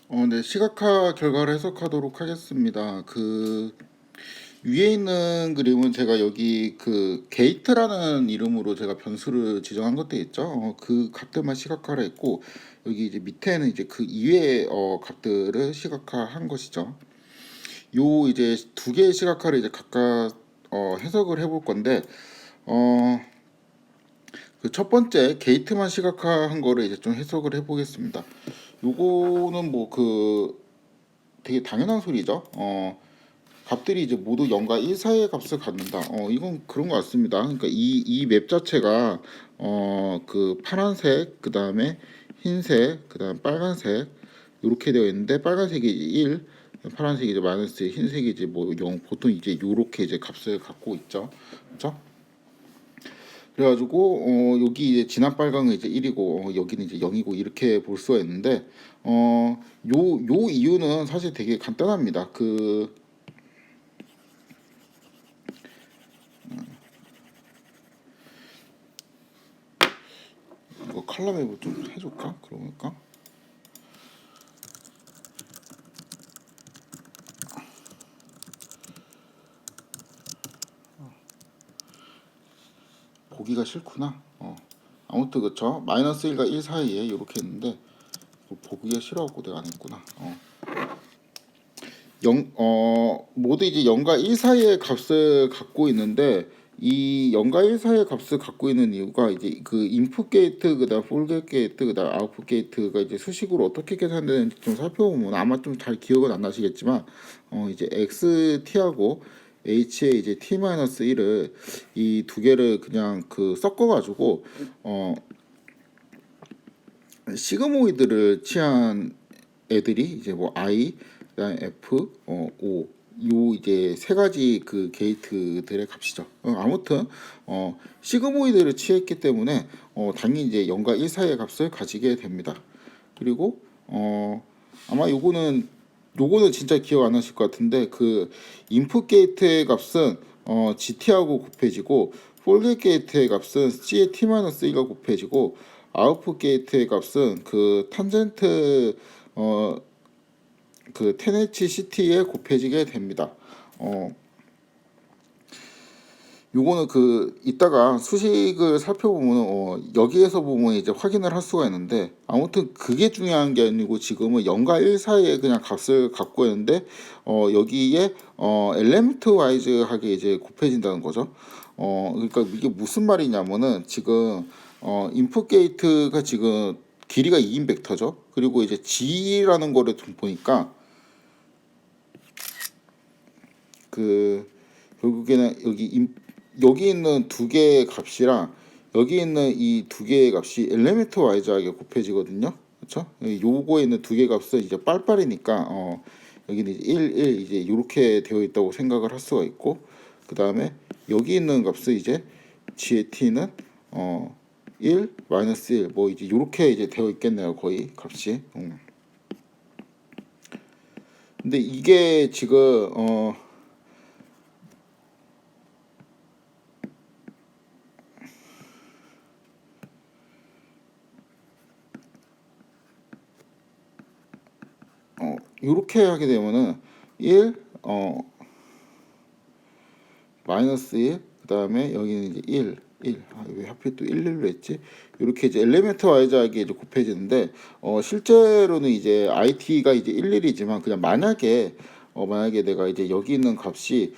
네, 시각화 결과를 해석하도록 하겠습니다. 위에 있는 그림은 제가 여기 게이트라는 이름으로 제가 변수를 지정한 것도 있죠. 그 값들만 시각화를 했고, 여기 이제 밑에는 이제 그 이외의 값들을 시각화한 것이죠. 요 이제 두 개의 시각화를 이제 각각 해석을 해볼 건데, 어, 그 첫 번째 게이트만 시각화한 거를 이제 좀 해석을 해보겠습니다. 요거는 되게 당연한 소리죠. 값들이 이제 모두 0과 1 사이의 값을 갖는다. 이건 그런 것 같습니다. 그러니까 이 맵 자체가 그 파란색, 그 다음에 흰색, 그 다음 빨간색 이렇게 되어 있는데 빨간색이 1, 파란색이 이제 마이너스, 흰색이 이제 뭐 0, 보통 이제 요렇게 이제 값을 갖고 있죠. 그렇죠? 그래가지고 여기 이제 진한 빨강은 이제 1이고 여기는 이제 0이고 이렇게 볼 수가 있는데 요 이유는 사실 되게 간단합니다. 이거 칼라 맵을 좀 해줄까? 그러니까 보기가 싫구나. 아무튼 그쵸. 마이너스 1과 1 사이에 이렇게 있는데 보기가 싫어갖고 내가 안 했구나. 모두 이제 0과 1 사이의 값을 갖고 있는데 이 0과 1 사이의 값을 갖고 있는 이유가 이제 그 인풋 게이트 그다음 폴 게이트 그다음 아웃풋 게이트가 이제 수식으로 어떻게 계산되는지 좀 살펴보면 아마 좀 잘 기억은 안 나시겠지만 이제 xt하고 h의 이제 t-1을 이 두 개를 그냥 섞어가지고 시그모이드를 취한 애들이 이제 뭐 I, 그다음 F, O 요 이제 세 가지 그 게이트들의 값이죠. 아무튼 시그모이드를 취했기 때문에 당연히 이제 0과 1 사이의 값을 가지게 됩니다. 그리고 아마 요거는 진짜 기억 안 나실 것 같은데 그 인풋 게이트의 값은 GT하고 곱해지고 폴게이트 게이트의 값은 C의 T-1가 곱해지고 아웃풋 게이트의 값은 그 탄젠트 그 10HCT에 곱해지게 됩니다. 요거는 이따가 수식을 살펴보면 여기에서 보면 이제 확인을 할 수가 있는데 아무튼 그게 중요한 게 아니고 지금은 0과 1 사이에 그냥 값을 갖고 있는데 여기에 엘리먼트 와이즈하게 이제 곱해진다는 거죠. 그러니까 이게 무슨 말이냐면은 지금 인풋 게이트가 지금 길이가 2인 벡터죠. 그리고 이제 G라는 거를 좀 보니까 결국에는 여기 있는 두 개의 값이랑 여기 있는 이 두 개의 값이 엘리멘트 와이즈하게 곱해지거든요. 그렇죠? 요거에 있는 두 개 값은 이제 빨빨이니까 여기는 이제 1 이제 이렇게 되어 있다고 생각을 할 수가 있고 그 다음에 여기 있는 값은 이제 g의 t는 1 마이너스 1 뭐 이제 이렇게 이제 되어 있겠네요. 거의 값이. 근데 이게 지금 이렇게 하게 되면은 1 마이너스 1 그다음에 여기는 이제 1 왜 하필 또 1로 했지? 이렇게 이제 엘리멘트 와이즈하게 이제 곱해지는데 실제로는 이제 IT가 이제 11이지만 그냥 만약에 내가 이제 여기 있는 값이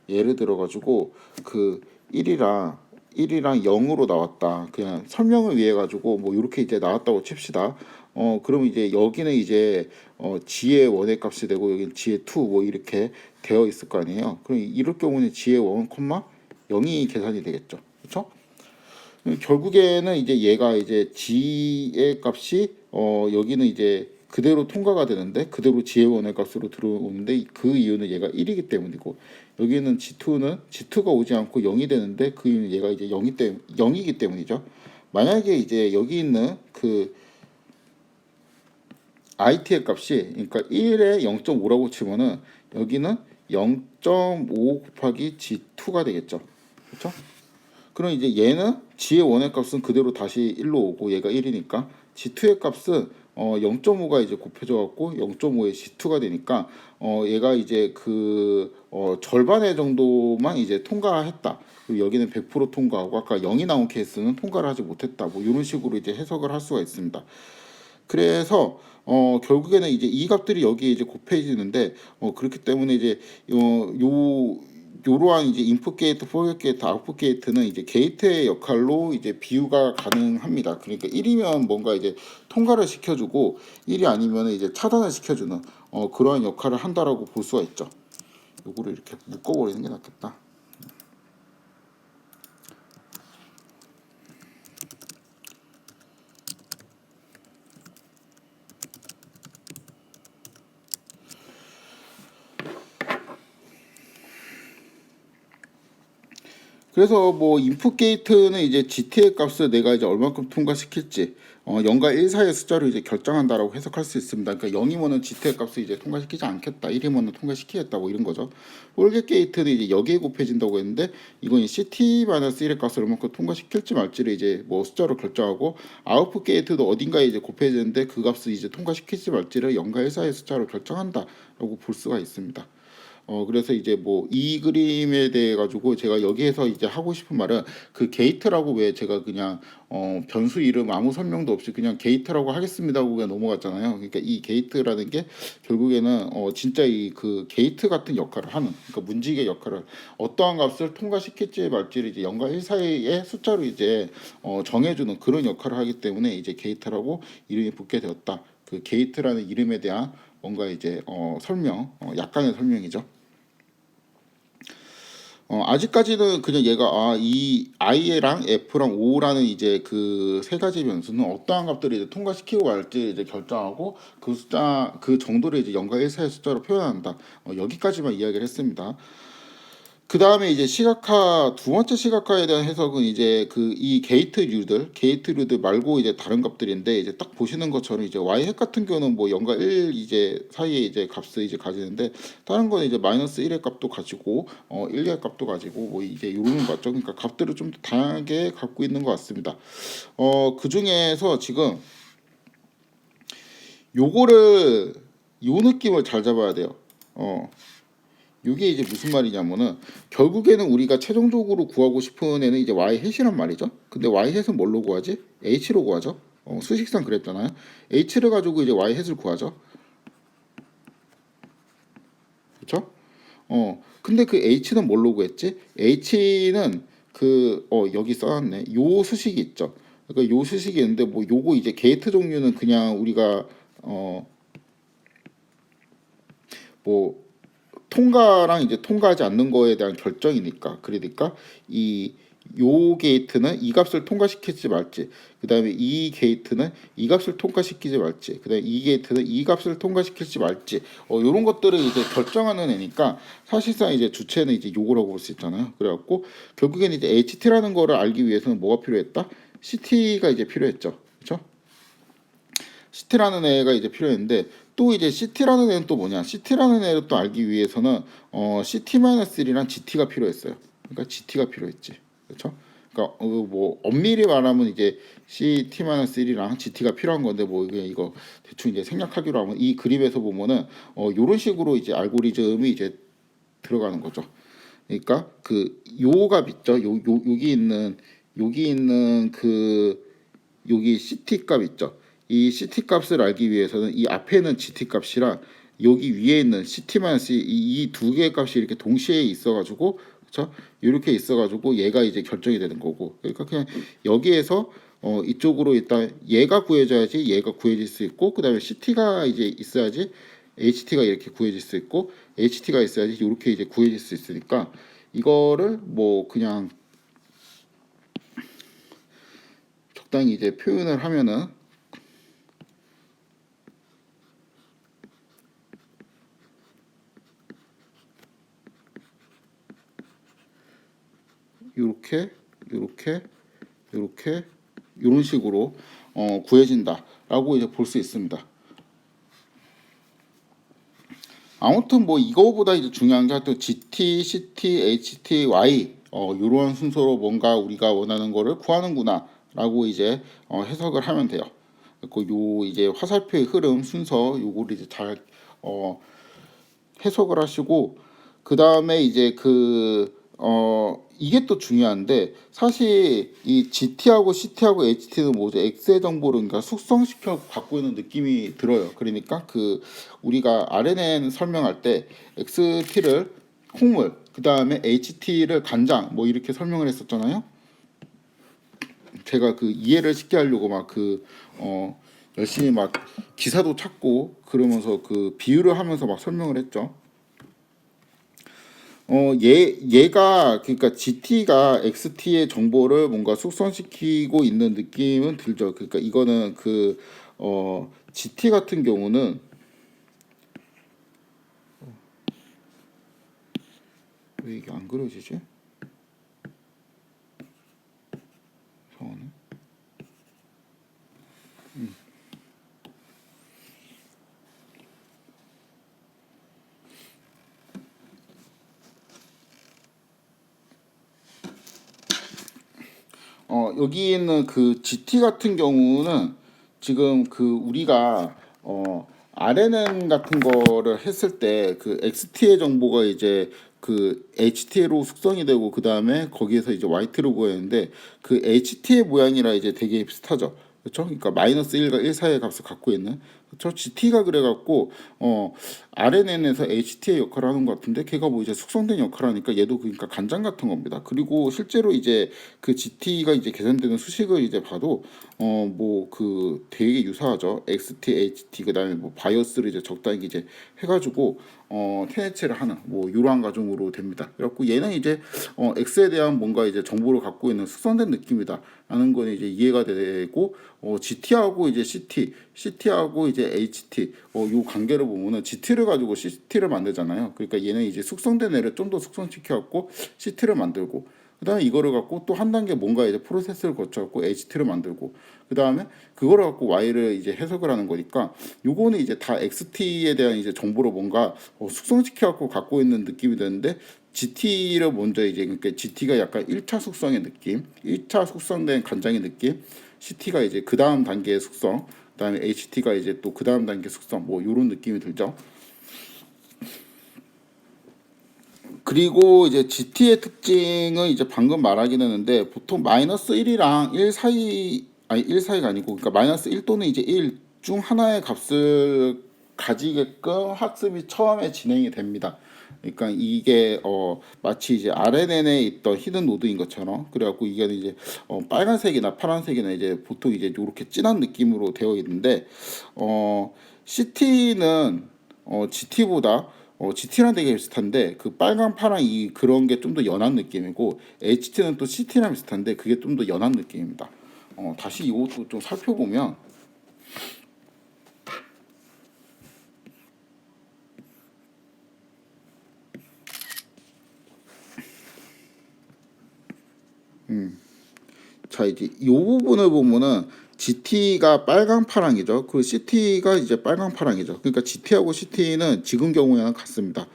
예를 들어 가지고 1이랑 0으로 나왔다. 그냥 설명을 위해 가지고 뭐 이렇게 이제 나왔다고 칩시다. 그럼 이제 여기는 이제 g의 원의 값이 되고 여기는 g의 2 뭐 이렇게 되어 있을 거 아니에요. 그럼 이럴 경우는 g의 1, 0이 계산이 되겠죠. 그렇죠? 결국에는 이제 얘가 이제 g의 값이 여기는 이제 그대로 통과가 되는데 그대로 g의 원의 값으로 들어오는데 그 이유는 얘가 1이기 때문이고 여기는 g2가 오지 않고 0이 되는데 그 이유는 얘가 이제 0이기 때문이죠. 만약에 이제 여기 있는 IT의 값이 그러니까 1에 0.5라고 치면은 여기는 0.5 곱하기 G2가 되겠죠. 그렇죠? 그럼 이제 얘는 G의 원의 값은 그대로 다시 1로 오고 얘가 1이니까 G2의 값은 0.5가 이제 곱해져 갖고 0.5의 C2가 되니까 얘가 이제 절반의 정도만 이제 통과했다. 그리고 여기는 100% 통과하고 아까 0이 나온 케이스는 통과를 하지 못했다. 뭐 이런 식으로 이제 해석을 할 수가 있습니다. 그래서 결국에는 이제 이 값들이 여기에 이제 곱해지는데 그렇기 때문에 이제 요러한 이제 인풋 게이트, 포겟 게이트, 아웃풋 게이트는 이제 게이트의 역할로 이제 비유가 가능합니다. 그러니까 1이면 뭔가 이제 통과를 시켜주고 1이 아니면 이제 차단을 시켜주는 그러한 역할을 한다라고 볼 수가 있죠. 요거를 이렇게 묶어버리는 게 낫겠다. 그래서 뭐 인풋 게이트는 이제 GT의 값을 내가 이제 얼마큼 통과시킬지 0과 1 사이의 숫자로 이제 결정한다라고 해석할 수 있습니다. 그러니까 0이면은 GT의 값을 이제 통과시키지 않겠다, 1이면은 통과시키겠다, 뭐 이런 거죠. 홀겟 게이트는 이제 여기에 곱해진다고 했는데 이건 CT-1의 값을 얼마큼 통과시킬지 말지를 이제 뭐 숫자로 결정하고, 아웃풋 게이트도 어딘가에 이제 곱해지는데 그 값을 이제 통과시킬지 말지를 0과 1 사이의 숫자로 결정한다라고 볼 수가 있습니다. 그래서 이제 뭐 이 그림에 대해 가지고 제가 여기에서 이제 하고 싶은 말은, 그 게이트라고 왜 제가 그냥 변수 이름 아무 설명도 없이 그냥 게이트라고 하겠습니다 하고 그냥 넘어갔잖아요. 그러니까 이 게이트라는 게 결국에는 진짜 이 그 게이트 같은 역할을 하는, 그러니까 문지기 역할을, 어떠한 값을 통과시킬지 말지를 이제 0과 1 사이의 숫자로 이제 정해주는 그런 역할을 하기 때문에 이제 게이트라고 이름이 붙게 되었다. 그 게이트라는 이름에 대한 뭔가 이제 설명, 약간의 설명이죠. 아직까지는 그냥 얘가 이 i랑 f랑 o라는 이제 그 세 가지 변수는 어떠한 값들을 이제 통과시키고 말지 이제 결정하고, 그 숫자 그 정도를 이제 0과 1 사이의 숫자로 표현한다. 여기까지만 이야기를 했습니다. 그 다음에 이제 시각화, 두 번째 시각화에 대한 해석은 이제 이 게이트류들 말고 이제 다른 값들인데, 이제 딱 보시는 것처럼 이제 y 핵 같은 경우는 뭐 0과 1 이제 사이에 이제 값을 이제 가지는데, 다른 거는 이제 마이너스 1의 값도 가지고 1의 값도 가지고 뭐 이제 요런 거 같죠. 그러니까 값들을 좀 더 다양하게 갖고 있는 것 같습니다. 그 중에서 지금 요거를 요 느낌을 잘 잡아야 돼요. 이게 이제 무슨 말이냐면은, 결국에는 우리가 최종적으로 구하고 싶은 애는 이제 y 햇이란 말이죠. 근데 y 햇은 뭘로 구하지? h로 구하죠. 수식상 그랬잖아요. h를 가지고 이제 y 햇을 구하죠. 그렇죠? 근데 그 h는 뭘로 구했지? h는 여기 써놨네. 요 수식이 있죠. 그러니까 요 수식이 있는데, 뭐 요거 이제 게이트 종류는 그냥 우리가 뭐 통과랑 이제 통과하지 않는 거에 대한 결정이니까, 그러니까 요 게이트는 이 값을 통과시킬지 말지, 그 다음에 이 게이트는 이 값을 통과시키지 말지, 그 다음에 이 게이트는 이 값을 통과시킬지 말지, 요런 것들을 이제 결정하는 애니까, 사실상 이제 주체는 이제 요거라고 볼 수 있잖아요. 그래갖고 결국에는 이제 HT라는 거를 알기 위해서는 뭐가 필요했다? CT가 이제 필요했죠. 그렇죠? CT라는 애가 이제 필요했는데, 또 이제 CT라는 애는 또 뭐냐? CT라는 애를 또 알기 위해서는 CT-1이랑 GT가 필요했어요. 그러니까 GT가 필요했지. 그렇죠? 그러니까 뭐 엄밀히 말하면 이제 CT-1이랑 GT가 필요한 건데, 뭐 이거 대충 이제 생략하기로 하면, 이 그림에서 보면은 요런 식으로 이제 알고리즘이 이제 들어가는 거죠. 그러니까 요 값 있죠? 여기 있는 여기 CT 값 있죠. 이 CT 값을 알기 위해서는 이 앞에는 GT 값이랑 여기 위에 있는 CT-C 이 두 개의 값이 이렇게 동시에 있어가지고, 그렇죠? 이렇게 있어가지고 얘가 이제 결정이 되는 거고, 그러니까 그냥 여기에서 이쪽으로 일단 얘가 구해져야지 얘가 구해질 수 있고, 그 다음에 CT가 이제 있어야지 HT가 이렇게 구해질 수 있고, HT가 있어야지 이렇게 이제 구해질 수 있으니까, 이거를 뭐 그냥 적당히 이제 표현을 하면은 요렇게 요렇게 요렇게 요런 식으로 구해진다라고 이제 볼 수 있습니다. 아무튼 뭐 이거보다 이제 중요한 게 하여튼 GT, CT, HT, Y 요런 순서로 뭔가 우리가 원하는 거를 구하는구나라고 이제 해석을 하면 돼요. 요 이제 화살표의 흐름 순서 요거를 이제 잘 해석을 하시고, 그 다음에 이제 이게 또 중요한데, 사실 이 GT하고 CT하고 HT는 뭐죠? X의 정보를 그러니까 숙성시켜 갖고 있는 느낌이 들어요. 그러니까 우리가 RNN 설명할 때 XT를 콩물, 그 다음에 HT를 간장 뭐 이렇게 설명을 했었잖아요. 제가 이해를 쉽게 하려고 열심히 막 기사도 찾고 그러면서 비유를 하면서 막 설명을 했죠. 얘가 그러니까 GT가 XT의 정보를 뭔가 숙성시키고 있는 느낌은 들죠. 그러니까 이거는 GT 같은 경우는 왜 이게 안 그려지지? 성원은? 여기 있는 GT 같은 경우는 지금 우리가 RNN 같은 거를 했을 때 XT의 정보가 이제 HT로 숙성이 되고, 그 다음에 거기에서 이제 YT로 구했는데 HT의 모양이라 이제 되게 비슷하죠. 그렇죠? 그러니까 마이너스 1과 1 사이의 값을 갖고 있는, 그렇죠? GT가 그래갖고 RNN에서 HT의 역할을 하는 것 같은데, 걔가 뭐 이제 숙성된 역할을 하니까 얘도 그러니까 간장 같은 겁니다. 그리고 실제로 이제 GT가 이제 계산되는 수식을 이제 봐도 되게 유사하죠. XT, HT, 그다음에 뭐 바이오스를 이제 적당히 이제 해가지고 테네체를 하는 뭐 이러한 과정으로 됩니다. 그래갖고 얘는 이제 X에 대한 뭔가 이제 정보를 갖고 있는 숙성된 느낌이다라는 건 이제 이해가 되고, GT하고 이제 CT하고 이제 HT 요 관계를 보면은 GT를 가지고 CT를 만들잖아요. 그러니까 얘는 이제 숙성된 애를 좀 더 숙성시켜갖고 CT를 만들고, 그다음에 이거를 갖고 또 한 단계 뭔가 이제 프로세스를 거쳐갖고 HT를 만들고, 그다음에 그거를 갖고 Y를 이제 해석을 하는 거니까, 요거는 이제 다 XT에 대한 이제 정보를 뭔가 숙성시켜갖고 갖고 있는 느낌이 드는데, GT를 먼저 이제 그러니까 GT가 약간 1차 숙성의 느낌, 1차 숙성된 간장의 느낌, CT가 이제 그 다음 단계의 숙성, 그다음에 HT가 이제 또 그 다음 단계 숙성, 뭐 요런 느낌이 들죠. 그리고 이제 GT의 특징은 이제 방금 말하긴 했는데, 보통 마이너스 1이랑 1 사이, 아니 1 사이가 아니고, 그러니까 마이너스 1 또는 이제 1 중 하나의 값을 가지게끔 학습이 처음에 진행이 됩니다. 그러니까 이게 마치 이제 RNN에 있던 히든 노드인 것처럼, 그래갖고 이게 이제 빨간색이나 파란색이나 이제 보통 이제 이렇게 진한 느낌으로 되어 있는데, CT는 GT보다 GT랑 되게 비슷한데, 빨강 파랑 그런 게 좀 더 연한 느낌이고, HT는 또 CT랑 비슷한데 그게 좀 더 연한 느낌입니다. 다시 이것도 좀 살펴보면, 자 이제 이 부분을 보면은 GT가 빨강 파랑이죠. CT가 이제 빨강 파랑이죠. 그러니까 GT하고 CT는 지금 경우에는 같습니다.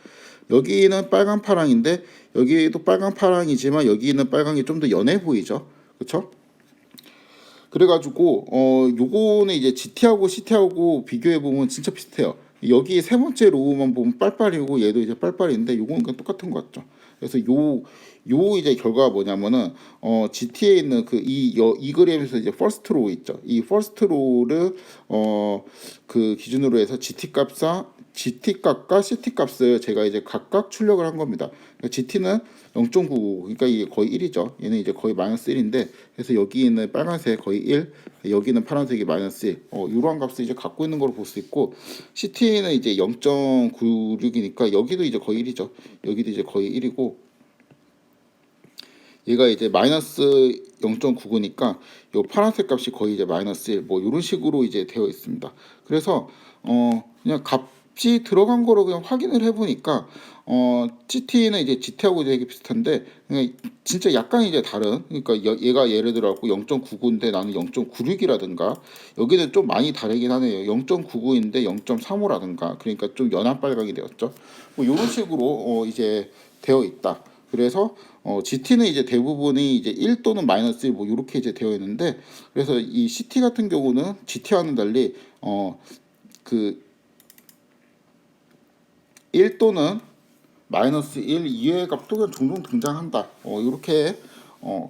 여기는 빨강 파랑인데 여기도 빨강 파랑이지만 여기는 빨강이 좀 더 연해 보이죠. 그렇죠? 그래가지고 요거는 이제 GT하고 CT하고 비교해 보면 진짜 비슷해요. 여기 세 번째 로우만 보면 빨빨이고 얘도 이제 빨빨인데 요거는 그냥 똑같은 것 같죠. 그래서 요 이제 결과가 뭐냐면은 GT에 있는 이 그램에서 이제 퍼스트 로우 있죠. 이 퍼스트 로우를 기준으로 해서 GT 값과 CT 값을 제가 이제 각각 출력을 한 겁니다. 그러니까 GT는 0.99, 그러니까 이게 거의 1이죠. 얘는 이제 거의 마이너스 1인데, 그래서 여기 있는 빨간색 거의 1, 여기는 파란색이 마이너스 1, 이러한 값을 이제 갖고 있는 걸로 볼 수 있고, CT는 이제 0.96이니까 여기도 이제 거의 1이죠. 여기도 이제 거의 1이고, 얘가 이제 마이너스 0.99니까 요 파란색 값이 거의 이제 마이너스 1, 뭐 이런 식으로 이제 되어 있습니다. 그래서 그냥 값이 들어간 거로 그냥 확인을 해보니까 GT는 이제 GT하고 되게 비슷한데 그냥 진짜 약간 이제 다른, 그러니까 얘가 예를 들어 갖고 0.99인데 나는 0.96이라든가, 여기는 좀 많이 다르긴 하네요. 0.99인데 0.35라든가, 그러니까 좀 연한 빨강이 되었죠. 뭐 이런 식으로 이제 되어 있다. 그래서 GT는 이제 대부분이 이제 1 또는 마이너스 1 뭐 이렇게 이제 되어 있는데, 그래서 이 CT 같은 경우는 GT와는 달리 그 1 또는 마이너스 1 이외의 값도 그냥 종종 등장한다. 이렇게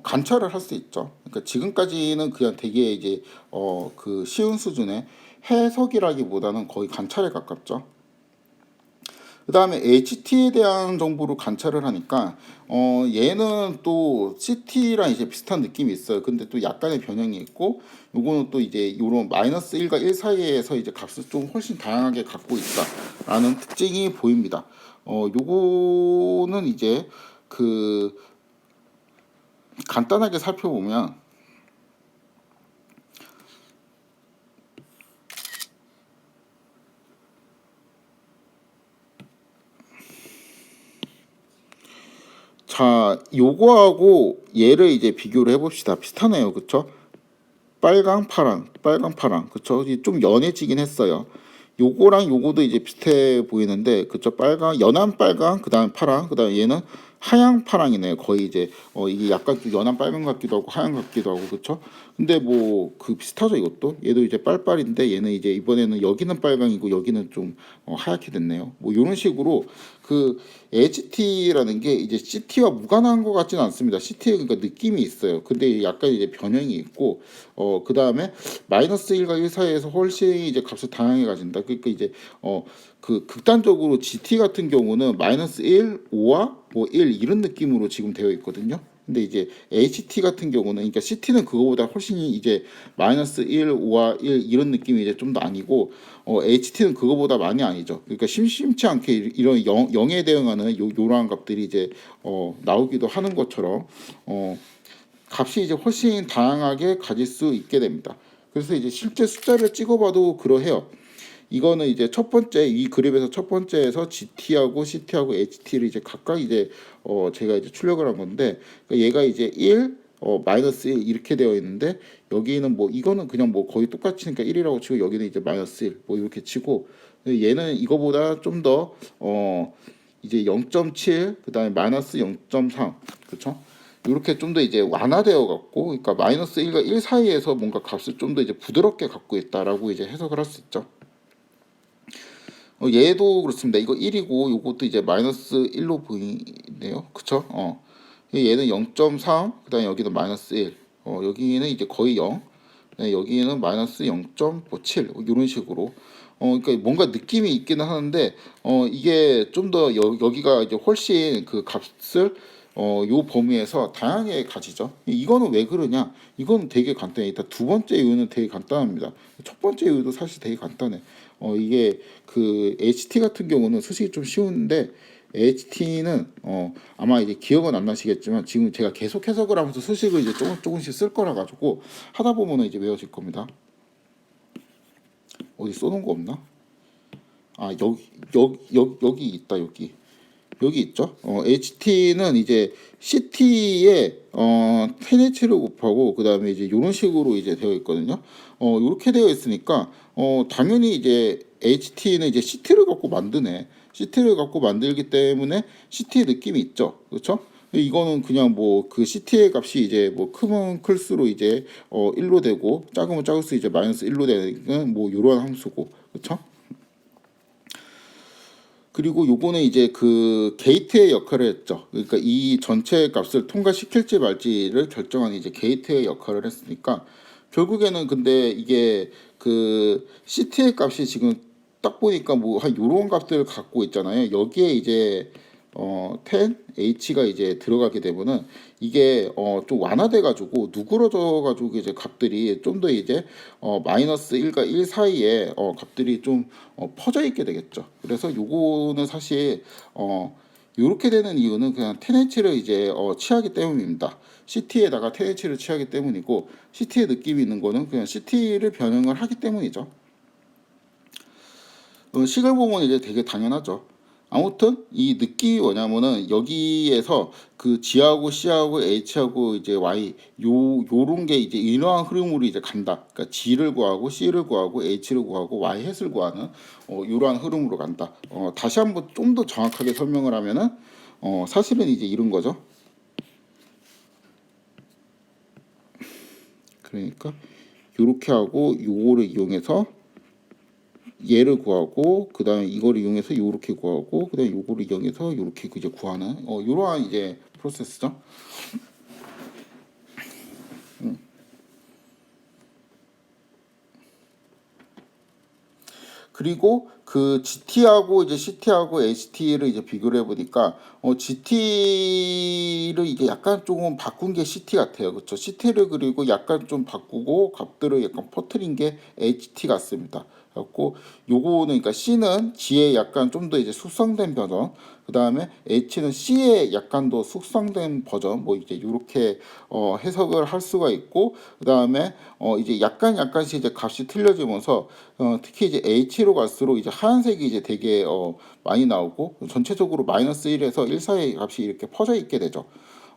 관찰을 할 수 있죠. 그러니까 지금까지는 그냥 되게 이제 그 쉬운 수준의 해석이라기보다는 거의 관찰에 가깝죠. 그 다음에 HT에 대한 정보를 관찰을 하니까 얘는 또 CT랑 이제 비슷한 느낌이 있어요. 근데 또 약간의 변형이 있고, 요거는 또 이제 요런 마이너스 1과 1 사이에서 이제 값을 좀 훨씬 다양하게 갖고 있다라는 특징이 보입니다. 요거는 이제 그 간단하게 살펴보면, 자, 요거하고 얘를 이제 비교를 해봅시다. 비슷하네요, 그쵸? 빨강, 파랑, 빨강, 파랑, 그쵸? 좀 연해지긴 했어요. 요거랑 요거도 이제 비슷해 보이는데, 그쵸? 빨강, 연한 빨강, 그 다음에 파랑, 그 다음에 얘는 하양 파랑이네요. 거의 이제 이게 약간 좀 연한 빨강 같기도 하고 하양 같기도 하고, 그쵸? 근데 뭐 그 비슷하죠, 이것도. 얘도 이제 빨빨인데 얘는 이제 이번에는 여기는 빨강이고 여기는 좀 하얗게 됐네요. 뭐 이런 식으로 그 HT라는 게 이제 CT와 무관한 것 같지는 않습니다. CT에 그러니까 느낌이 있어요. 근데 약간 이제 변형이 있고, 그 다음에 마이너스 1과 1 사이에서 훨씬 이제 값을 다양하게 가진다. 그러니까 이제 그 극단적으로 GT 같은 경우는 마이너스 1, 5와 뭐 1 이런 느낌으로 지금 되어 있거든요. 근데 이제 HT 같은 경우는, 그러니까 CT는 그거보다 훨씬 이제 마이너스 1, 5와 1 이런 느낌이 이제 좀 더 아니고, HT는 그거보다 많이 아니죠. 그러니까 심심치 않게 이런 0에 대응하는 요러한 값들이 이제 나오기도 하는 것처럼 값이 이제 훨씬 다양하게 가질 수 있게 됩니다. 그래서 이제 실제 숫자를 찍어봐도 그러해요. 이거는 이제 첫 번째 이 그립에서 첫 번째에서 GT하고 CT하고 HT를 이제 각각 이제 제가 이제 출력을 한 건데, 그러니까 얘가 이제 1, 마이너스 1 이렇게 되어 있는데, 여기는 뭐 이거는 그냥 뭐 거의 똑같으니까 1이라고 치고, 여기는 이제 마이너스 1 뭐 이렇게 치고, 얘는 이거보다 좀 더 이제 0.7, 그다음에 마이너스 0.3, 그렇죠? 이렇게 좀 더 이제 완화되어 갖고, 그러니까 마이너스 1과 1 사이에서 뭔가 값을 좀 더 이제 부드럽게 갖고 있다라고 이제 해석을 할 수 있죠. 얘도 그렇습니다. 이거 1이고 요것도 이제 마이너스 1로 보이네요. 그쵸? 얘는 0.3, 그다음에 여기는 마이너스 1. 여기는 이제 거의 0. 네, 여기는 마이너스 0.57 이런 식으로. 그러니까 뭔가 느낌이 있기는 하는데, 이게 좀 더 여기가 이제 훨씬 그 값을 요 범위에서 다양하게 가지죠. 이거는 왜 그러냐? 이거는 되게 간단해. 일단 두 번째 이유는 되게 간단합니다. 첫 번째 이유도 사실 되게 간단해. 이게 그 HT 같은 경우는 수식이 좀 쉬운데, HT는 아마 이제 기억은 안 나시겠지만 지금 제가 계속 해석을 하면서 수식을 이제 조금씩 쓸 거라 가지고 하다 보면은 이제 외워질 겁니다. 어디 써놓은 거 없나? 아, 여기 있다. 여기 있죠. HT는 이제 CT에 10H를 곱하고, 그 다음에 이제 이런 식으로 이제 되어 있거든요. 이렇게 되어 있으니까 당연히 이제 HT는 이제 CT를 갖고 만드네. CT를 갖고 만들기 때문에 CT의 느낌이 있죠. 그렇죠? 이거는 그냥 뭐 그 CT의 값이 이제 뭐 크면 클수록 이제 1로 되고, 작으면 작을수록 이제 마이너스 1로 되는 뭐 이런 함수고, 그렇죠? 그리고 요거는 이제 그 게이트의 역할을 했죠. 그러니까 이 전체 값을 통과시킬지 말지를 결정하는 이제 게이트의 역할을 했으니까, 결국에는 근데 이게 그 CT의 값이 지금 딱 보니까 뭐 한 요런 값들을 갖고 있잖아요. 여기에 이제 10H가 이제 들어가게 되면은 이게 좀 완화돼 가지고 누그러져 가지고 이제 값들이 좀 더 이제 마이너스 1과 1 사이에 값들이 좀 퍼져 있게 되겠죠. 그래서 요거는 사실 요렇게 되는 이유는 그냥 10H를 이제 취하기 때문입니다. CT에다가 10H를 취하기 때문이고, CT의 느낌이 있는 거는 그냥 CT를 변형을 하기 때문이죠. 식을 보면 이제 되게 당연하죠. 아무튼 이 느낌이 뭐냐면은 여기에서 그 G하고 C하고 H하고 이제 Y 요런 게 이제 이러한 흐름으로 이제 간다. 그러니까 G를 구하고 C를 구하고 H를 구하고 Y 햇을 구하는 이러한 흐름으로 간다. 다시 한번 좀 더 정확하게 설명을 하면은 사실은 이제 이런 거죠. 그러니까 요렇게 하고 요거를 이용해서 얘를 구하고 그 다음에 이거를 이용해서 요렇게 구하고 그 다음에 요거를 이용해서 요렇게 이제 구하는 요러한 이제 프로세스죠. 그리고 그 GT하고 이제 CT하고 HT를 이제 비교를 해보니까 GT를 이게 약간 조금 바꾼 게 CT 같아요. 그렇죠? CT를 그리고 약간 좀 바꾸고 값들을 약간 퍼트린 게 HT 같습니다. 그래갖고 요거는 그러니까 C는 G에 약간 좀 더 이제 숙성된 버전, 그 다음에 H는 C에 약간 더 숙성된 버전, 뭐 이제 요렇게 해석을 할 수가 있고, 그 다음에 이제 약간씩 이제 값이 틀려지면서 특히 이제 H로 갈수록 이제 하얀색이 이제 되게 많이 나오고 전체적으로 마이너스 1에서 1 사이의 값이 이렇게 퍼져 있게 되죠.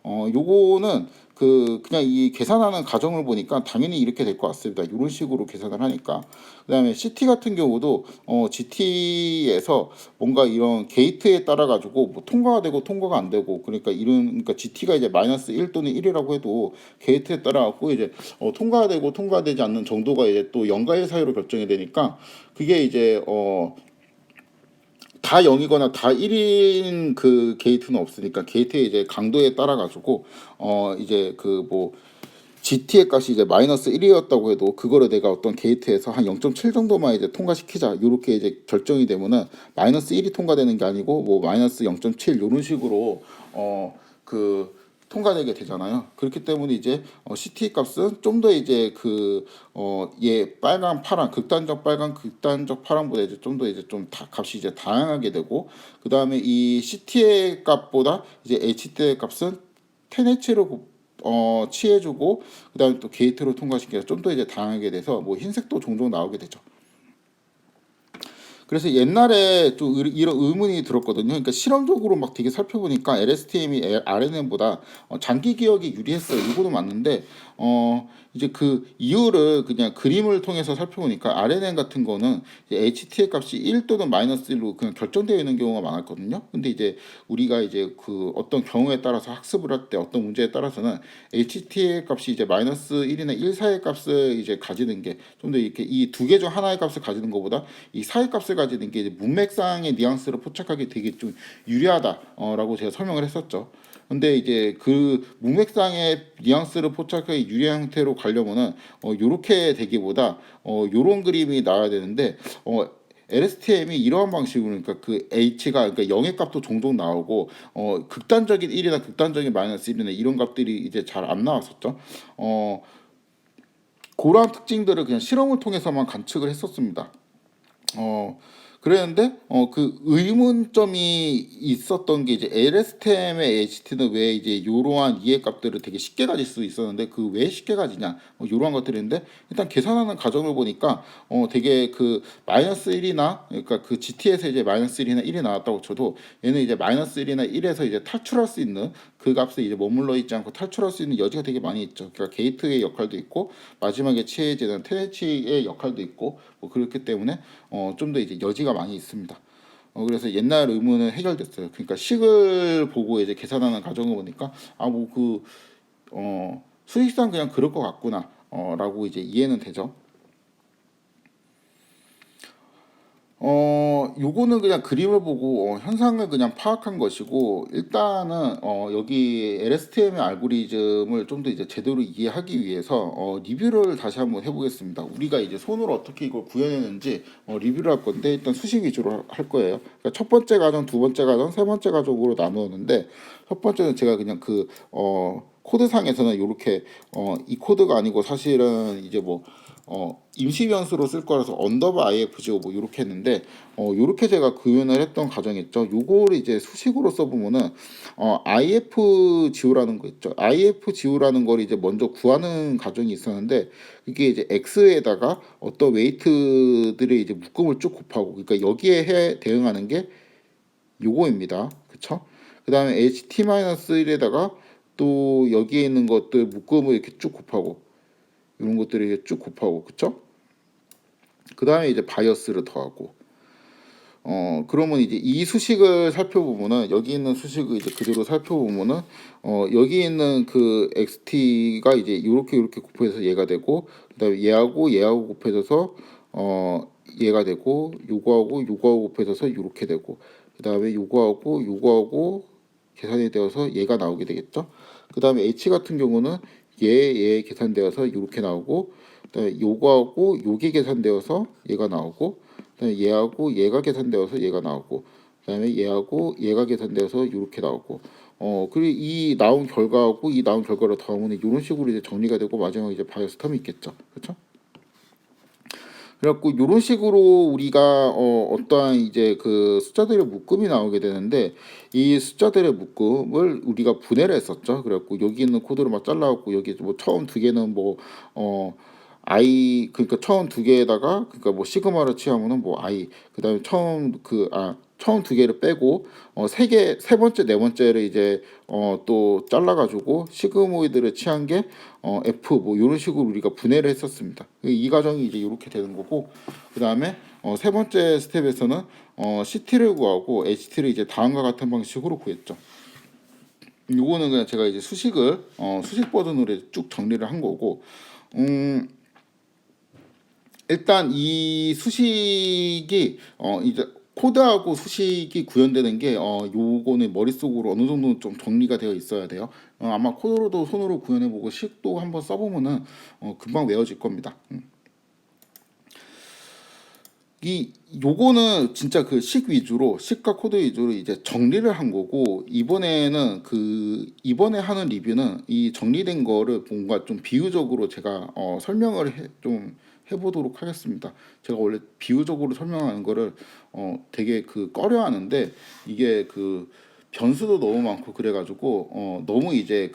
요거는 그냥 이 계산하는 과정을 보니까 당연히 이렇게 될 것 같습니다. 이런 식으로 계산을 하니까. 그다음에 CT 같은 경우도 GT에서 뭔가 이런 게이트에 따라 가지고 뭐 통과가 되고 통과가 안 되고 그러니까 그러니까 GT가 이제 마이너스 1 또는 1이라고 해도 게이트에 따라 갖고 이제 통과가 되고 통과되지 않는 정도가 이제 또 0과 1 사이로 결정이 되니까 그게 이제 다 0이거나 다 1인 그 게이트는 없으니까 게이트의 이제 강도에 따라 가지고 이제 그 뭐 GT의 값이 이제 마이너스 1이었다고 해도 그거를 내가 어떤 게이트에서 한 0.7 정도만 이제 통과시키자 이렇게 이제 결정이 되면은 마이너스 1이 통과되는 게 아니고 뭐 마이너스 0.7 이런 식으로 그 통과되게 되잖아요. 그렇기 때문에 이제 CT 값은 좀 더 이제 얘 빨강 파랑 극단적 빨강 극단적 파랑보다 이제 좀 더 이제 값이 이제 다양하게 되고 그 다음에 이 CT의 값보다 이제 HT의 값은 10H로 취해주고 그 다음에 또 게이트로 통과시켜서 좀 더 이제 다양하게 돼서 뭐 흰색도 종종 나오게 되죠. 그래서 옛날에 좀 이런 의문이 들었거든요. 그러니까 실험적으로 막 되게 살펴보니까 LSTM이 RNN보다 장기 기억이 유리했어요. 이거도 맞는데 이제 그 이유를 그냥 그림을 통해서 살펴보니까 RNN 같은 거는 이제 HT의 값이 1 또는 마이너스 1로 그냥 결정되어 있는 경우가 많았거든요. 근데 이제 우리가 이제 그 어떤 경우에 따라서 학습을 할 때 어떤 문제에 따라서는 HT의 값이 이제 마이너스 1이나 1 사이의 값을 이제 가지는 게 좀 더 이렇게 이 두 개 중 하나의 값을 가지는 것보다 이 사이 값을 가지는 게 이제 문맥상의 뉘앙스를 포착하기 되게 좀 유리하다라고 제가 설명을 했었죠. 근데 이제 그 문맥상의 뉘앙스를 포착하기 유리한 형태로 가려면은 요렇게 되기보다 요런 그림이 나와야 되는데 LSTM이 이러한 방식으로 그러니까 그 H가 그러니까 0의 값도 종종 나오고 극단적인 1이나 극단적인 마이너스 1이나 이런 값들이 이제 잘 안 나왔었죠. 그러한 특징들을 그냥 실험을 통해서만 관측을 했었습니다. 그랬는데 그 의문점이 있었던 게 이제 LSTM의 HT는 왜 이제 이러한 이해 값들을 되게 쉽게 가질 수 있었는데 그 왜 쉽게 가지냐 이러한 것들인데 일단 계산하는 과정을 보니까 되게 그 마이너스 1이나 그러니까 그 GT에서 이제 마이너스 1이나 1이 나왔다고 쳐도 얘는 이제 마이너스 1이나 1에서 이제 탈출할 수 있는 그 값에 이제 머물러 있지 않고 탈출할 수 있는 여지가 되게 많이 있죠. 그러니까 게이트의 역할도 있고 마지막에 취해지는 테네치의 역할도 있고 뭐 그렇기 때문에 좀 더 이제 여지가 많이 있습니다. 그래서 옛날 의문은 해결됐어요. 그러니까 식을 보고 이제 계산하는 과정을 보니까 뭐 그 수익상 그냥 그럴 것 같구나 라고 이제 이해는 되죠. 요거는 그냥 그림을 보고 현상을 그냥 파악한 것이고 일단은 여기 LSTM의 알고리즘을 좀 더 이제 제대로 이해하기 위해서 리뷰를 다시 한번 해보겠습니다. 우리가 이제 손으로 어떻게 이걸 구현했는지 리뷰를 할 건데 일단 수식 위주로 할 거예요. 그러니까 첫 번째 과정, 두 번째 과정, 세 번째 과정으로 나누었는데 첫 번째는 제가 그냥 코드상에서는 이렇게 이 코드가 아니고 사실은 이제 뭐 임시 변수로 쓸 거라서 언더바 ifgo 뭐 이렇게 했는데 요렇게 제가 구현을 했던 과정이 있죠. 요거를 이제 수식으로 써보면은 ifgo라는 거 있죠. ifgo라는 걸 이제 먼저 구하는 과정이 있었는데 이게 이제 x에다가 어떤 웨이트들의 이제 묶음을 쭉 곱하고 그러니까 여기에 대응하는 게 요거입니다. 그쵸? 그 다음에 ht-1에다가 또 여기에 있는 것들 묶음을 이렇게 쭉 곱하고 이런 것들을 쭉 곱하고 그쵸? 그 다음에 이제 바이어스를 더하고 그러면 이제 이 수식을 살펴보면은 여기 있는 수식을 이제 그대로 살펴보면은 여기 있는 그 xt가 이제 요렇게 곱해서 얘가 되고, 그다음에 얘하고 곱해져서 얘가 되고, 요거하고 곱해져서 요렇게 되고, 그다음에 요거하고 계산이 되어서 얘가 나오게 되겠죠. 그다음에 h 같은 경우는 얘 계산되어서 요렇게 나오고, 그다음에 요거하고 요게 계산되어서 얘가 나오고, 그다음에 얘하고 얘가 계산되어서 얘가 나오고, 그다음에 얘하고 얘가 계산되어서 이렇게 나오고, 그리고 이 나온 결과하고 이 나온 결과를 더하면 이런 식으로 이제 정리가 되고, 마지막에 이제 바이오스 텀이 있겠죠, 그렇죠? 그래갖고 이런 식으로 우리가 어떠한 이제 그 숫자들의 묶음이 나오게 되는데, 이 숫자들의 묶음을 우리가 분해를 했었죠. 그래갖고 여기 있는 코드를 막 잘라갖고, 여기 뭐 처음 두 개는 뭐 i, 그러니까 처음 두 개에다가, 그러니까 뭐 시그마를 취하면은 뭐 i, 그다음에 처음 두 개를 빼고 세 번째 네 번째를 이제 또 잘라가지고 시그모이드를 취한 게 f, 뭐 이런 식으로 우리가 분해를 했었습니다. 이 과정이 이제 이렇게 되는 거고, 그다음에 세 번째 스텝에서는 ct를 구하고 ht를 이제 다음과 같은 방식으로 구했죠. 요거는 그냥 제가 이제 수식을 수식 버전으로 쭉 정리를 한 거고, 일단 이 수식이 이제 코드하고 수식이 구현되는 게 요거는 머릿속으로 어느 정도 좀 정리가 되어 있어야 돼요. 아마 코드로도 손으로 구현해보고 식도 한번 써보면은 금방 외워질 겁니다. 이 요거는 진짜 그 식 위주로, 식과 코드 위주로 이제 정리를 한 거고, 이번에는 이번에 하는 리뷰는 이 정리된 거를 뭔가 좀 비유적으로 제가 설명을 좀 해보도록 하겠습니다. 제가 원래 비유적으로 설명하는 거를 되게 꺼려 하는데, 이게 변수도 너무 많고 그래가지고 너무 이제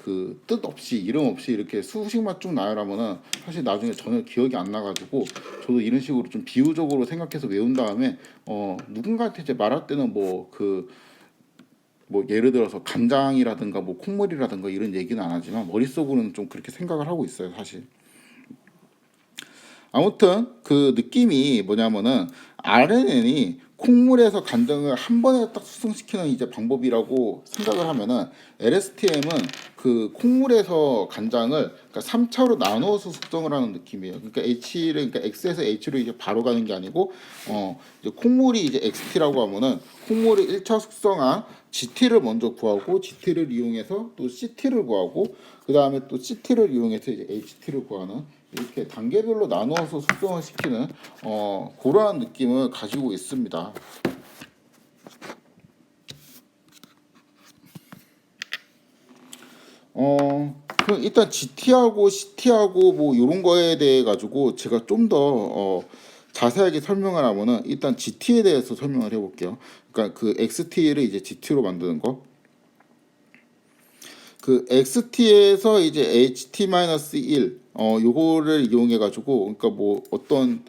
뜻 없이 이름 없이 이렇게 수식만 쭉 나열하면은 사실 나중에 전혀 기억이 안 나가지고, 저도 이런 식으로 좀 비유적으로 생각해서 외운 다음에 누군가한테 이제 말할 때는 뭐 예를 들어서 간장이라든가 뭐 콩물이라든가 이런 얘기는 안 하지만, 머릿속으로는 좀 그렇게 생각을 하고 있어요, 사실. 아무튼 그 느낌이 뭐냐면은, RNN이 콩물에서 간장을 한 번에 딱 숙성시키는 이제 방법이라고 생각을 하면은, LSTM은 그 콩물에서 간장을 그러니까 3차로 나누어서 숙성을 하는 느낌이에요. 그러니까 그러니까 X에서 H로 이제 바로 가는 게 아니고, 이제 콩물이 이제 XT라고 하면은 콩물이 1차 숙성한 GT를 먼저 구하고, GT를 이용해서 또 CT를 구하고, 그 다음에 또 CT를 이용해서 이제 HT를 구하는, 이렇게 단계별로 나누어서 숙성을 시키는 그러한 느낌을 가지고 있습니다. 그럼 일단 GT하고 CT하고 뭐 이런 거에 대해 가지고 제가 좀 더 자세하게 설명을 하면은, 일단 GT에 대해서 설명을 해볼게요. 그러니까 그 XT를 이제 GT로 만드는 거. 그 XT에서 이제 HT-1 요거를 이용해 가지고, 그러니까 뭐 어떤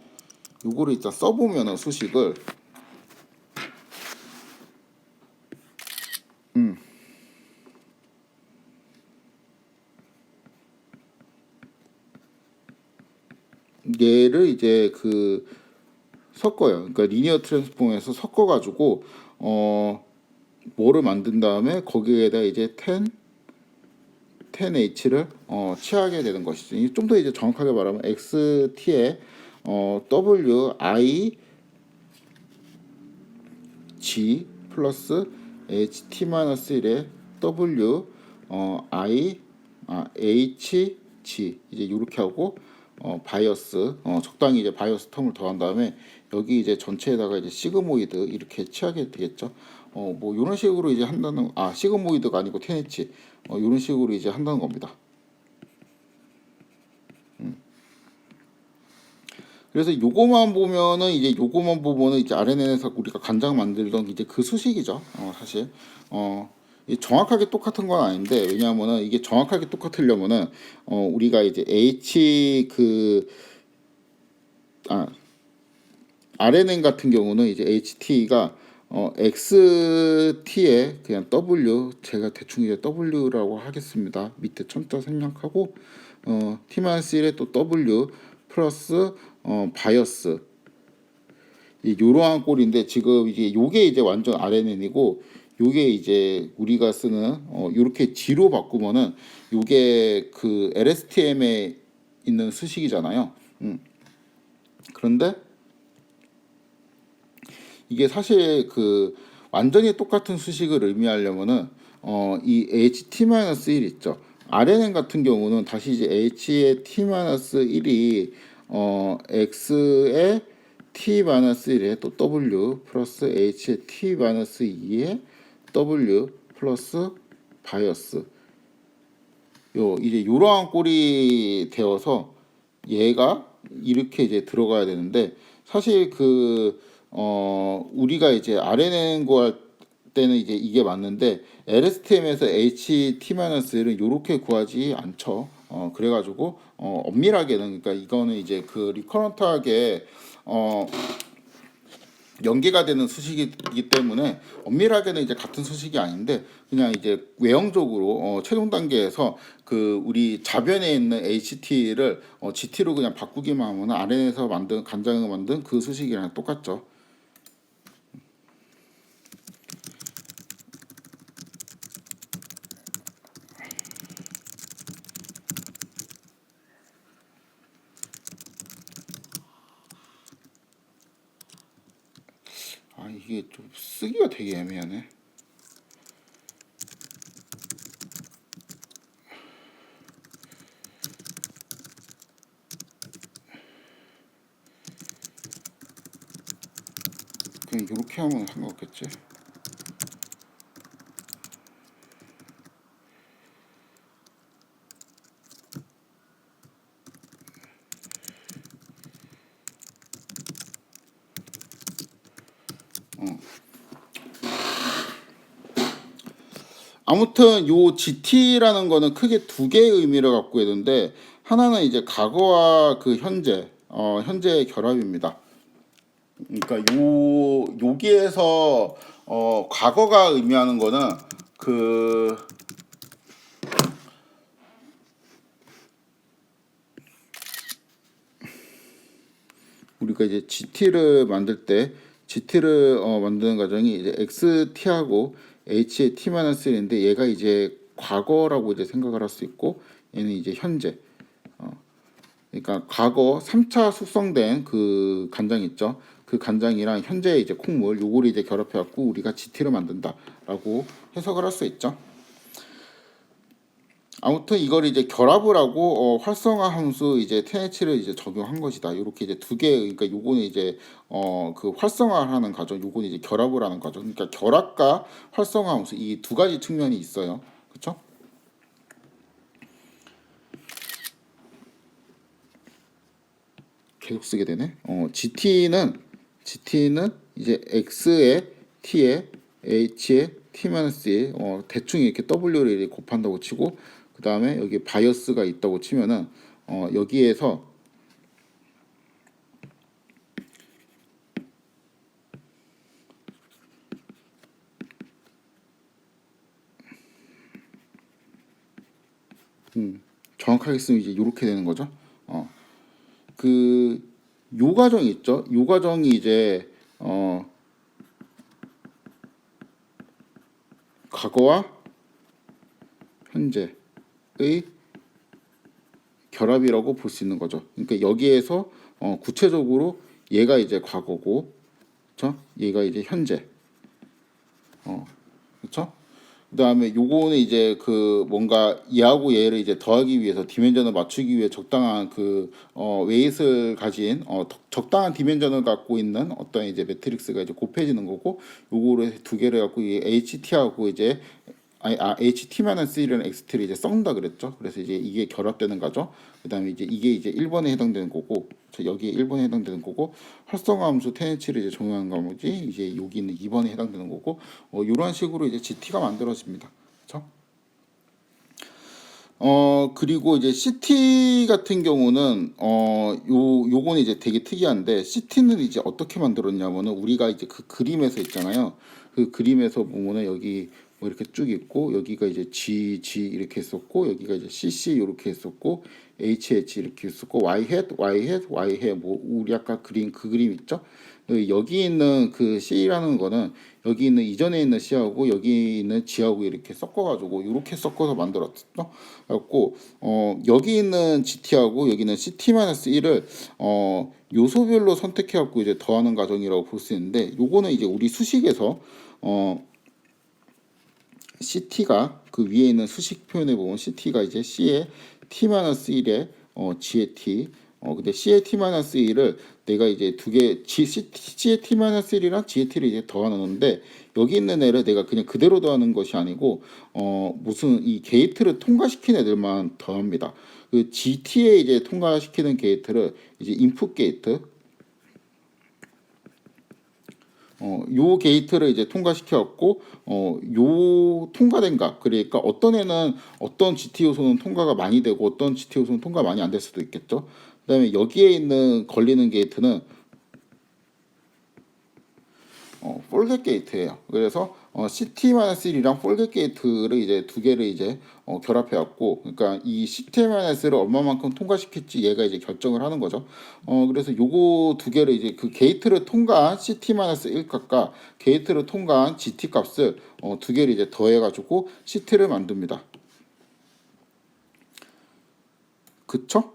요거를 일단 써보면은 수식을 얘를 이제 섞어요. 그러니까 리니어 트랜스폼에서 섞어가지고 뭐를 만든 다음에 거기에다 이제 10H를 취하게 되는 것이죠. 좀 더 이제 정확하게 말하면 XT에 WI G 플러스 HT-1에 W I H G 이제 이렇게 하고 바이어스 적당히 이제 바이어스 텀을 더한 다음에 여기 이제 전체에다가 이제 시그모이드 이렇게 취하게 되겠죠. 뭐 이런 식으로 이제 한다는, 시그모이드가 아니고 10H 이런 식으로 이제 한다는 겁니다. 그래서 요거만 보면은 이제 RNN에서 우리가 간장 만들던 이제 그 수식이죠. 사실 정확하게 똑같은 건 아닌데, 왜냐하면은 이게 정확하게 똑같으려면은 우리가 이제 RNN 같은 경우는 이제 HT가 XT에 그냥 W, 제가 대충 이제 W라고 하겠습니다. 밑에 첨자 생략하고 T-1에 또 W 플러스 바이어스 요러한 꼴인데 지금 이게 요게 이제 완전 RNN이고 요게 이제 우리가 쓰는 요렇게 G로 바꾸면은 요게 그 LSTM에 있는 수식이잖아요. 그런데 이게 사실 그 완전히 똑같은 수식을 의미하려면은 이 HT-1 있죠. RNN 같은 경우는 다시 이제 H의 T-1이 X의 T-1에 또 W 플러스 H의 T-2에 W 플러스 바이어스 요 이제 요러한 꼴이 되어서 얘가 이렇게 이제 들어가야 되는데 사실 우리가 이제 RNN 구할 때는 이제 이게 맞는데 LSTM에서 HT-1을 요렇게 구하지 않죠. 그래가지고 엄밀하게는 그러니까 이거는 이제 그 리커런트하게 연계가 되는 수식이기 때문에 엄밀하게는 이제 같은 수식이 아닌데 그냥 이제 외형적으로 최종 단계에서 그 우리 자변에 있는 HT를 GT로 그냥 바꾸기만 하면 RN에서 만든 간장을 만든 그 수식이랑 똑같죠. 아 이게 좀 쓰기가 되게 애매하네. 그냥 이렇게 하면 상관없겠지. 아무튼 요 GT라는 거는 크게 두 개의 의미를 갖고 있는데 하나는 이제 과거와 그 현재 현재의 결합입니다. 그러니까 여기에서 과거가 의미하는 거는 그 우리가 이제 GT를 만들 때 GT를 만드는 과정이 이제 XT하고 H의 T-1인데 얘가 이제 과거라고 이제 생각을 할 수 있고 얘는 이제 현재. 그러니까 과거 3차 숙성된 그 간장 있죠. 그 간장이랑 현재 이제 콩물 요거를 이제 결합해 갖고 우리가 GT를 만든다라고 해석을 할 수 있죠. 아무튼 이걸 이제 결합을 하고 활성화 함수 이제 10H를 이제 적용한 것이다. 이렇게 이제 두 개, 그러니까 요거는 이제 그 활성화하는 과정, 요거는 이제 결합을 하는 과정. 그러니까 결합과 활성화 함수 이 두 가지 측면이 있어요. 그렇죠? 계속 쓰게 되네. GT는 이제 X에 T에 H에 T-C 대충 이렇게 W를 이렇게 곱한다고 치고 그 다음에 여기 바이어스가 있다고 치면은 여기에서 정확하게 쓰면 이제 이렇게 되는 거죠. 그 요 과정이 있죠. 요 과정이 이제 과거와 현재의 결합이라고 볼 수 있는 거죠. 그러니까 여기에서 구체적으로 얘가 이제 과거고, 그렇죠? 얘가 이제 현재, 그렇죠? 그다음에 요거는 이제 그 뭔가 얘하고 얘를 이제 더하기 위해서 디멘전을 맞추기 위해 적당한 그 웨이트를 가진 적당한 디멘전을 갖고 있는 어떤 이제 매트릭스가 이제 곱해지는 거고 요거를 두 개를 갖고 이 HT하고 이제 HT-3는 XT를 이제 썩는다 그랬죠. 그래서 이제 이게 결합되는 거죠. 그다음에 이제 이게 이제 1번에 해당되는 거고 여기에 1번에 해당되는 거고 활성화 함수 10H를 이제 적용한 거지 이제 여기는 2번에 해당되는 거고 이런 식으로 이제 GT가 만들어집니다. 그렇죠? 그리고 이제 CT 같은 경우는 요거는 이제 되게 특이한데 CT는 이제 어떻게 만들었냐면은 우리가 이제 그 그림에서 있잖아요. 그 그림에서 보면은 여기 뭐 이렇게 쭉 있고 여기가 이제 G 이렇게 했었고 여기가 이제 CC 이렇게 했었고 HH 이렇게 했었고 Y hat 뭐 우리 아까 그린 그 그림 있죠? 여기 있는 그 C라는 거는 여기 있는 이전에 있는 C하고 여기 있는 G하고 이렇게 섞어가지고 이렇게 섞어서 만들었죠. 그래갖고 여기 있는 GT하고 여기 있는 CT-1을 요소별로 선택해갖고 이제 더하는 과정이라고 볼 수 있는데, 요거는 이제 우리 수식에서 CT가 그 위에 있는 수식 표현에 보면 CT가 이제 C의 T-1에 G의 T, 근데 C의 T-1을 내가 이제 두 개 C의 T-1이랑 G의 T를 이제 더하는데, 여기 있는 애를 내가 그냥 그대로 더하는 것이 아니고 무슨 이 게이트를 통과시킨 애들만 더합니다. 그 GT에 이제 통과시키는 게이트를 이제 인풋 게이트, 요 게이트를 이제 통과시켜갖고 요 통과된 값, 그러니까 어떤 애는 어떤 GT 요소는 통과가 많이 되고 어떤 GT 요소는 통과 많이 안 될 수도 있겠죠. 그다음에 여기에 있는 걸리는 게이트는 폴겟 게이트예요. 그래서 CT-1이랑 폴겟 게이트를 이제 두 개를 이제 결합해 갖고, 그러니까 이 CT-1을 얼마만큼 통과시킬지 얘가 이제 결정을 하는 거죠. 그래서 요거 두 개를 이제 그 게이트를 통과한 CT-1 값과 게이트를 통과한 GT 값을 두 개를 이제 더해 가지고 CT를 만듭니다. 그쵸?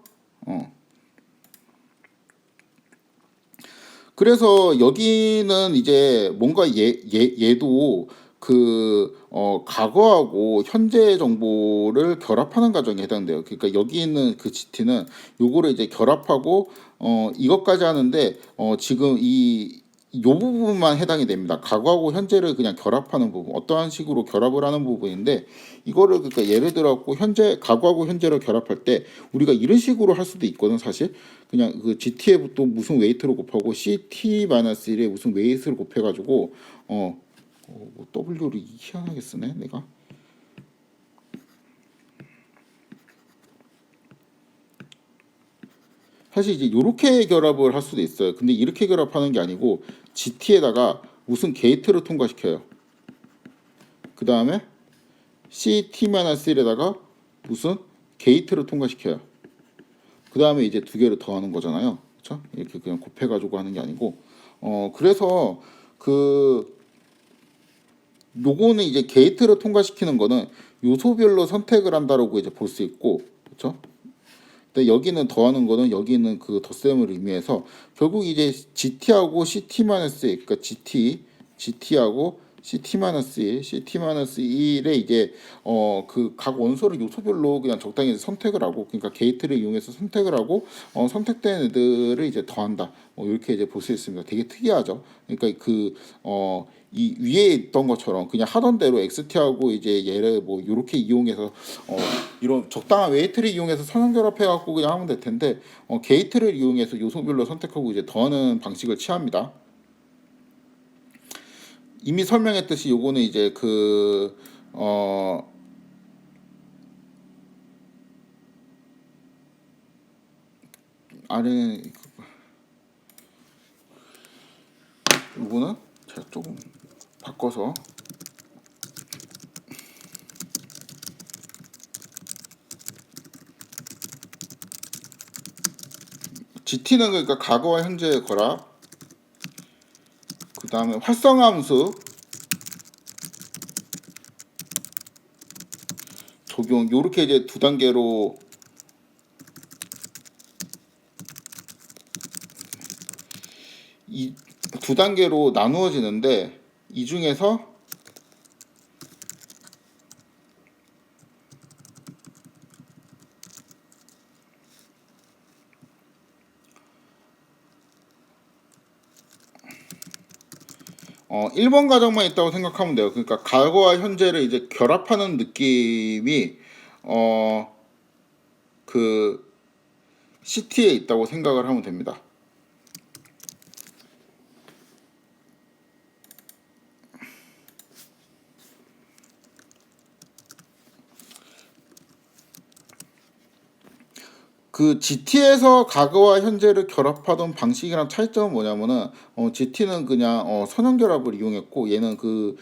그래서 여기는 이제 뭔가 얘도 그 과거하고 현재 정보를 결합하는 과정에 해당돼요. 그러니까 여기 있는 그 GT는 요거를 이제 결합하고 이것까지 하는데 지금 요 부분만 해당이 됩니다. 과거하고 현재를 그냥 결합하는 부분, 어떠한 식으로 결합을 하는 부분인데, 이거를 그러니까 예를 들어갖고 현재 과거하고 현재를 결합할 때 우리가 이런 식으로 할 수도 있거든. 사실 그냥 그 GT에 또 무슨 웨이트를 곱하고 CT-1에 무슨 웨이트를 곱해가지고 뭐 W를 희한하게 쓰네 내가. 사실 이제 이렇게 결합을 할 수도 있어요. 근데 이렇게 결합하는 게 아니고 GT에다가 무슨 게이트를 통과시켜요. 그 다음에 CT-1에다가 무슨 게이트를 통과시켜요. 그 다음에 이제 두 개를 더하는 거잖아요. 그렇죠? 이렇게 그냥 곱해가지고 하는 게 아니고 그래서 요거는 이제 게이트를 통과시키는 거는 요소별로 선택을 한다라고 이제 볼 수 있고, 그렇죠? 근데 여기는 더하는 거는 여기 있는 그 덧셈을 의미해서 결국 이제 GT하고 CT-1, 그러니까 GT하고 CT-1에 이제 그 각 원소를 요소별로 그냥 적당히 선택을 하고, 그러니까 게이트를 이용해서 선택을 하고 선택된 애들을 이제 더한다. 이렇게 이제 볼 수 있습니다. 되게 특이하죠. 그러니까 이 위에 있던 것처럼 그냥 하던 대로 XT하고 이제 얘를 뭐 이렇게 이용해서 이런 적당한 웨이트를 이용해서 선형 결합해 갖고 그냥 하면 될 텐데, 게이트를 이용해서 요소별로 선택하고 이제 더하는 방식을 취합니다. 이미 설명했듯이 요거는 이제 아래 요거는 제가 조금 바꿔서 GT는 그러니까 과거와 현재의 결합, 그 다음에 활성함수 적용, 요렇게 이제 두 단계로 이 두 단계로 나누어지는데, 이 중에서 어 1번 과정만 있다고 생각하면 돼요. 그러니까 과거와 현재를 이제 결합하는 느낌이 그 CT에 있다고 생각을 하면 됩니다. 그 GT에서 과거와 현재를 결합하던 방식이랑 차이점은 뭐냐면은 GT는 그냥 선형 결합을 이용했고, 얘는 그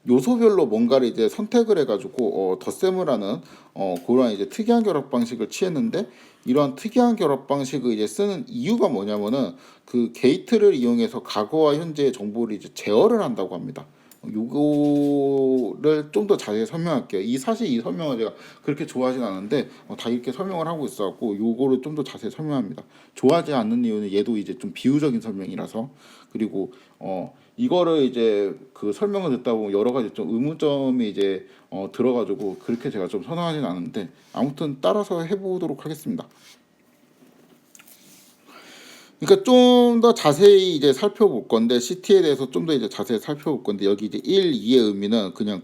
요소별로 뭔가를 이제 선택을 해가지고 덧셈을 하는 그런 이제 특이한 결합 방식을 취했는데, 이러한 특이한 결합 방식을 이제 쓰는 이유가 뭐냐면은 그 게이트를 이용해서 과거와 현재의 정보를 이제 제어를 한다고 합니다. 요거를 좀 더 자세히 설명할게요. 사실 이 설명을 제가 그렇게 좋아하진 않은데 다 이렇게 설명을 하고 있어갖고 요거를 좀 더 자세히 설명합니다. 좋아하지 않는 이유는 얘도 이제 좀 비유적인 설명이라서. 그리고 이거를 이제 그 설명을 듣다 보면 여러 가지 좀 의문점이 이제 들어가지고 그렇게 제가 좀 선호하진 않은데, 아무튼 따라서 해보도록 하겠습니다. 그러니까 좀 더 자세히 이제 살펴볼 건데, CT에 대해서 좀 더 이제 자세히 살펴볼 건데, 여기 이제 1, 2의 의미는 그냥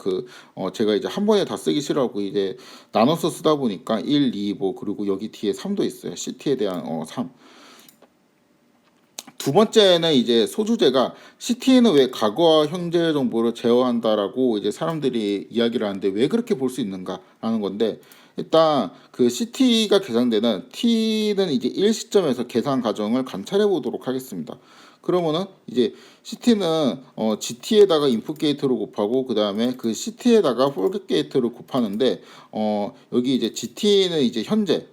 제가 이제 한 번에 다 쓰기 싫어하고 이제 나눠서 쓰다 보니까 1, 2 뭐 그리고 여기 뒤에 3도 있어요. CT에 대한 3. 두 번째는 이제 소주제가 CT에는 왜 과거와 현재 정보를 제어한다라고 이제 사람들이 이야기를 하는데 왜 그렇게 볼 수 있는가라는 건데, 일단 그 CT가 계산되는 T는 이제 1시점에서 계산 과정을 관찰해 보도록 하겠습니다. 그러면은 이제 CT는 GT에다가 인풋 게이트를 곱하고 그 다음에 그 CT에다가 폴겟 게이트를 곱하는데, 여기 이제 GT는 이제 현재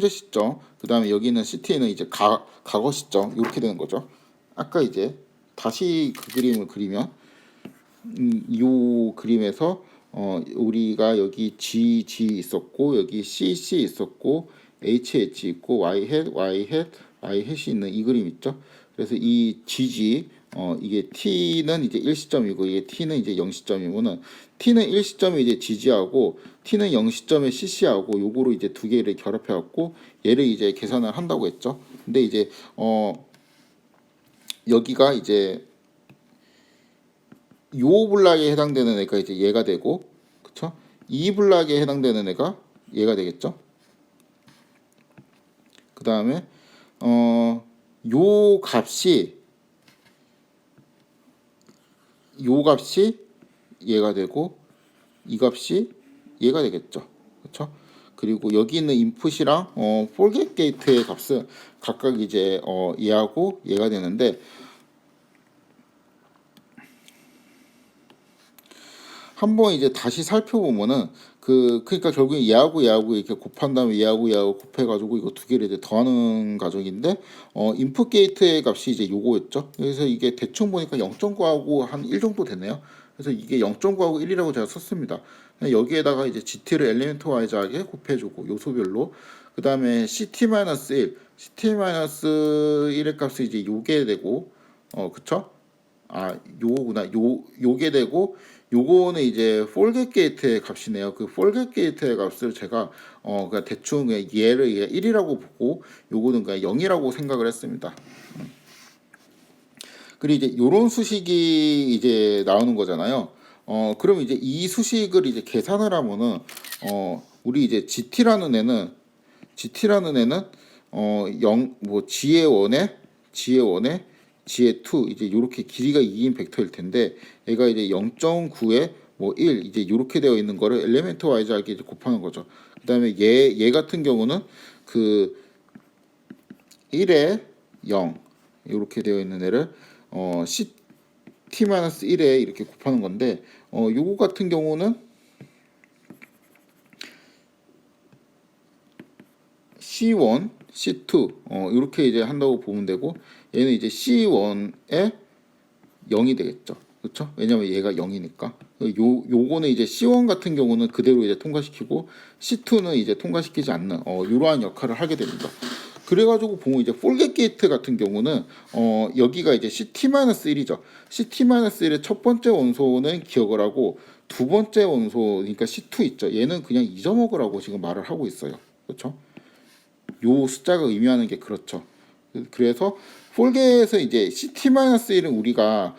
시점, 그 다음에 여기는 CT는 이제 과거 시점, 이렇게 되는 거죠. 아까 이제 다시 그 그림을 그리면 이 그림에서 우리가 여기 G 있었고 여기 C 있었고 H 있고 Y 햇이 있는 이 그림 있죠. 그래서 이 이게 T는 이제 1시점이고 이게 T는 이제 0시점이면은 T는 1시점에 이제 GG하고 T는 0시점에 CC하고 요거로 이제 두 개를 결합해 갖고 얘를 이제 계산을 한다고 했죠. 근데 이제 여기가 이제 요 블락에 해당되는 애가 이제 얘가 되고, 그쵸? 이 블락에 해당되는 애가 얘가 되겠죠. 그 다음에 요 값이 얘가 되고 이 값이 얘가 되겠죠. 그렇죠? 그리고 여기 있는 인풋이랑 폴겟 게이트의 값은 각각 이제 얘하고 얘가 되는데, 한번 이제 다시 살펴보면은 그러니까 결국에 얘하고 이렇게 곱한 다음에 얘하고 곱해가지고 이거 두 개를 이제 더하는 과정인데, 인풋 게이트의 값이 이제 요거였죠. 그래서 이게 대충 보니까 0.9하고 한 1 정도 되네요. 그래서 이게 0.9하고 1이라고 제가 썼습니다. 여기에다가 이제 GT를 엘리멘트 와이즈하게 곱해주고 요소별로, 그 다음에 CT-1의 값이 이제 요게 되고, 그쵸? 요거구나. 요게 되고, 요거는 이제 폴겟 게이트의 값이네요. 그 폴겟 게이트의 값을 제가 그냥 대충 얘를 1이라고 보고 요거는 그냥 0이라고 생각을 했습니다. 그리고 이제 요런 수식이 이제 나오는 거잖아요. 그럼 이제 이 수식을 이제 계산을 하면은 우리 이제 GT라는 애는 0 뭐 G의 2 이제 요렇게 길이가 2인 벡터일 텐데, 얘가 이제 0.9에 뭐 1 이제 요렇게 되어 있는 거를 엘리멘트 와이즈하게 이제 곱하는 거죠. 그다음에 얘 같은 경우는 그 1에 0 요렇게 되어 있는 애를 CT-1에 이렇게 곱하는 건데, 요거 같은 경우는 C1, C2 이렇게 이제 한다고 보면 되고, 얘는 이제 C1에 0이 되겠죠. 그렇죠? 왜냐면 얘가 0이니까. 요거는 이제 C1 같은 경우는 그대로 이제 통과시키고 C2는 이제 통과시키지 않는 이러한 역할을 하게 됩니다. 그래가지고 보면 이제 폴겟 게이트 같은 경우는 여기가 이제 CT-1이죠. CT-1의 첫 번째 원소는 기억을 하고 두 번째 원소 그러니까 C2 있죠. 얘는 그냥 잊어먹으라고 지금 말을 하고 있어요. 그렇죠? 요 숫자가 의미하는 게 그렇죠. 그래서 폴겟에서 이제 CT-1은 우리가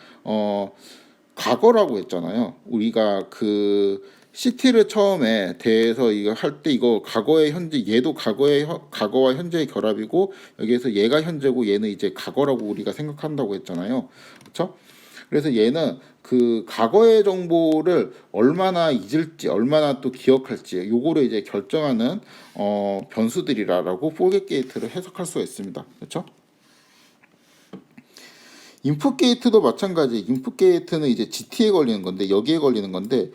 과거라고 했잖아요. 우리가 그 CT를 처음에 대해서 이거 할 때 이거 과거의 현재, 얘도 과거와 현재의 결합이고 여기에서 얘가 현재고 얘는 이제 과거라고 우리가 생각한다고 했잖아요. 그렇죠? 그래서 얘는 그 과거의 정보를 얼마나 잊을지 얼마나 또 기억할지 요거를 이제 결정하는 변수들이라고 폴겟 게이트를 해석할 수가 있습니다. 그렇죠? 인풋 게이트도 마찬가지. 인풋 게이트는 이제 GT에 걸리는 건데 여기에 걸리는 건데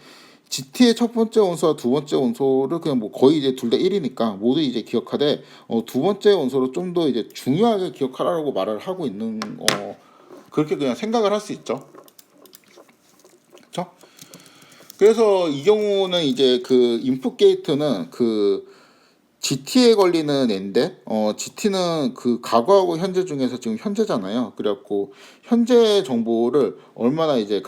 GT의 첫 번째 원소와 두 번째 원소를 그냥 뭐 거의 이제 둘 다 1이니까 모두 이제 기억하되 두 번째 원소를 좀 더 이제 중요하게 기억하라고 말을 하고 있는 그렇게 그냥 생각을 할 수 있죠. 그렇죠? 그래서 이 경우는 이제 그 인풋 게이트는 그 GT에 걸리는 애인데 GT는 그 과거하고 현재 중에서 지금 현재잖아요. 그래갖고 현재 정보를 얼마나 이제